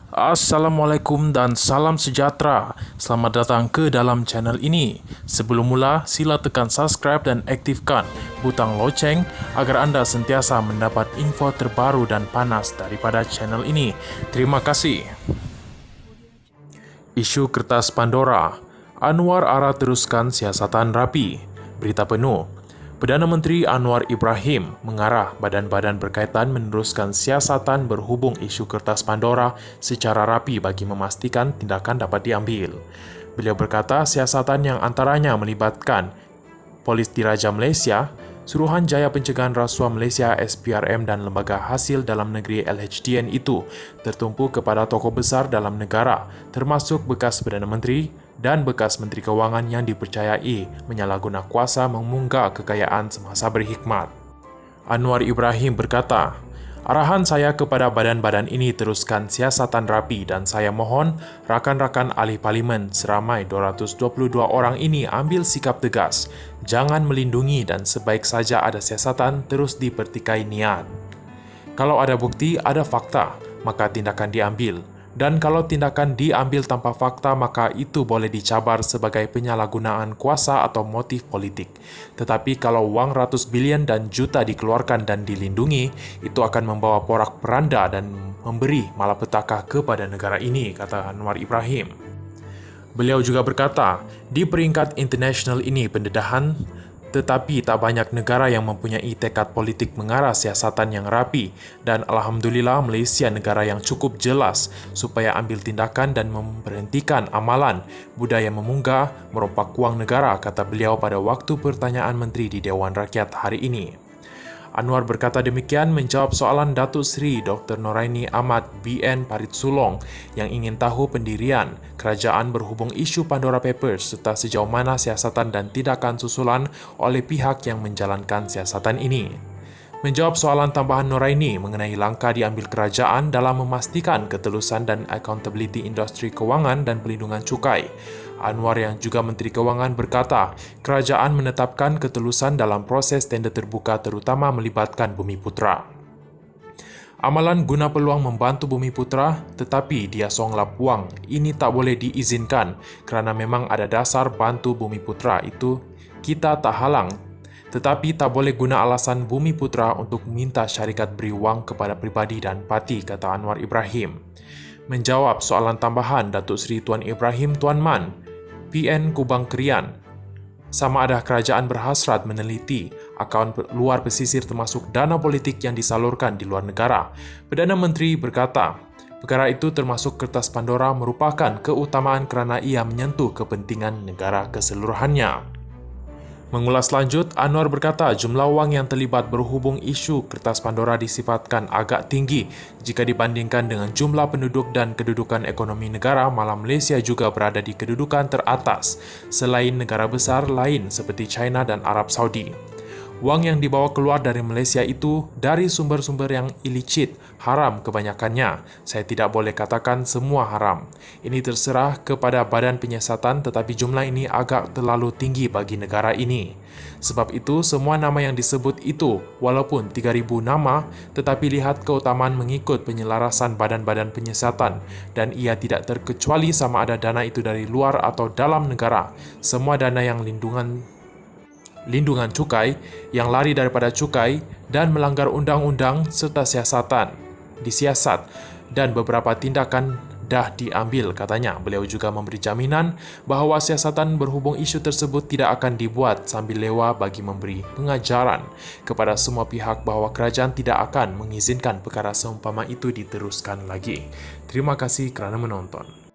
Assalamualaikum dan salam sejahtera. Selamat datang ke dalam channel ini. Sebelum mula, sila tekan subscribe dan aktifkan butang loceng agar anda sentiasa mendapat info terbaru dan panas daripada channel ini. Terima kasih. Isu kertas Pandora. Anwar Ara teruskan siasatan rapi. Berita penuh. Perdana Menteri Anwar Ibrahim mengarah badan-badan berkaitan meneruskan siasatan berhubung isu kertas Pandora secara rapi bagi memastikan tindakan dapat diambil. Beliau berkata siasatan yang antaranya melibatkan Polis Diraja Malaysia, Suruhanjaya Pencegahan Rasuah Malaysia SPRM dan Lembaga Hasil Dalam Negeri LHDN itu tertumpu kepada tokoh besar dalam negara termasuk bekas Perdana Menteri dan bekas Menteri Kewangan yang dipercayai menyalahguna kuasa memunggah kekayaan semasa berhikmat. Anwar Ibrahim berkata, arahan saya kepada badan-badan ini teruskan siasatan rapi dan saya mohon rakan-rakan ahli parlimen seramai 222 orang ini ambil sikap tegas, jangan melindungi dan sebaik saja ada siasatan terus dipertikai niat. Kalau ada bukti, ada fakta, maka tindakan diambil. Dan kalau tindakan diambil tanpa fakta, maka itu boleh dicabar sebagai penyalahgunaan kuasa atau motif politik. Tetapi kalau wang ratus bilion dan juta dikeluarkan dan dilindungi, itu akan membawa porak-peranda dan memberi malapetaka kepada negara ini, kata Anwar Ibrahim. Beliau juga berkata, di peringkat internasional ini pendedahan, tetapi tak banyak negara yang mempunyai tekad politik mengarah siasatan yang rapi dan Alhamdulillah Malaysia negara yang cukup jelas supaya ambil tindakan dan memberhentikan amalan budaya memunggah merompak wang negara, kata beliau pada waktu pertanyaan menteri di Dewan Rakyat hari ini. Anwar berkata demikian menjawab soalan Datuk Seri Dr. Noraini Ahmad BN Parit Sulong yang ingin tahu pendirian kerajaan berhubung isu Pandora Papers serta sejauh mana siasatan dan tindakan susulan oleh pihak yang menjalankan siasatan ini. Menjawab soalan tambahan Noraini mengenai langkah diambil kerajaan dalam memastikan ketelusan dan accountability industri kewangan dan pelindungan cukai, Anwar yang juga Menteri Kewangan berkata, kerajaan menetapkan ketelusan dalam proses tender terbuka terutama melibatkan Bumiputra. Amalan guna peluang membantu Bumiputra tetapi dia songlap wang, ini tak boleh diizinkan kerana memang ada dasar bantu Bumiputra itu kita tak halang. Tetapi tak boleh guna alasan Bumiputra untuk minta syarikat beri wang kepada pribadi dan parti, kata Anwar Ibrahim. Menjawab soalan tambahan Datuk Seri Tuan Ibrahim Tuan Man, PN Kubang Krian, sama ada kerajaan berhasrat meneliti akaun luar pesisir termasuk dana politik yang disalurkan di luar negara. Perdana Menteri berkata, perkara itu termasuk kertas Pandora merupakan keutamaan kerana ia menyentuh kepentingan negara keseluruhannya. Mengulas lanjut, Anwar berkata jumlah wang yang terlibat berhubung isu kertas Pandora disifatkan agak tinggi jika dibandingkan dengan jumlah penduduk dan kedudukan ekonomi negara, malah Malaysia juga berada di kedudukan teratas selain negara besar lain seperti China dan Arab Saudi. Wang yang dibawa keluar dari Malaysia itu dari sumber-sumber yang ilicit, haram kebanyakannya. Saya tidak boleh katakan semua haram. Ini terserah kepada badan penyiasatan tetapi jumlah ini agak terlalu tinggi bagi negara ini. Sebab itu, semua nama yang disebut itu, walaupun 3,000 nama, tetapi lihat keutamaan mengikut penyelarasan badan-badan penyiasatan dan ia tidak terkecuali sama ada dana itu dari luar atau dalam negara. Semua dana yang lindungan cukai, yang lari daripada cukai dan melanggar undang-undang serta disiasat dan beberapa tindakan dah diambil, katanya. Beliau juga memberi jaminan bahawa siasatan berhubung isu tersebut tidak akan dibuat sambil lewa bagi memberi pengajaran kepada semua pihak bahawa kerajaan tidak akan mengizinkan perkara seumpama itu diteruskan lagi. Terima kasih kerana menonton.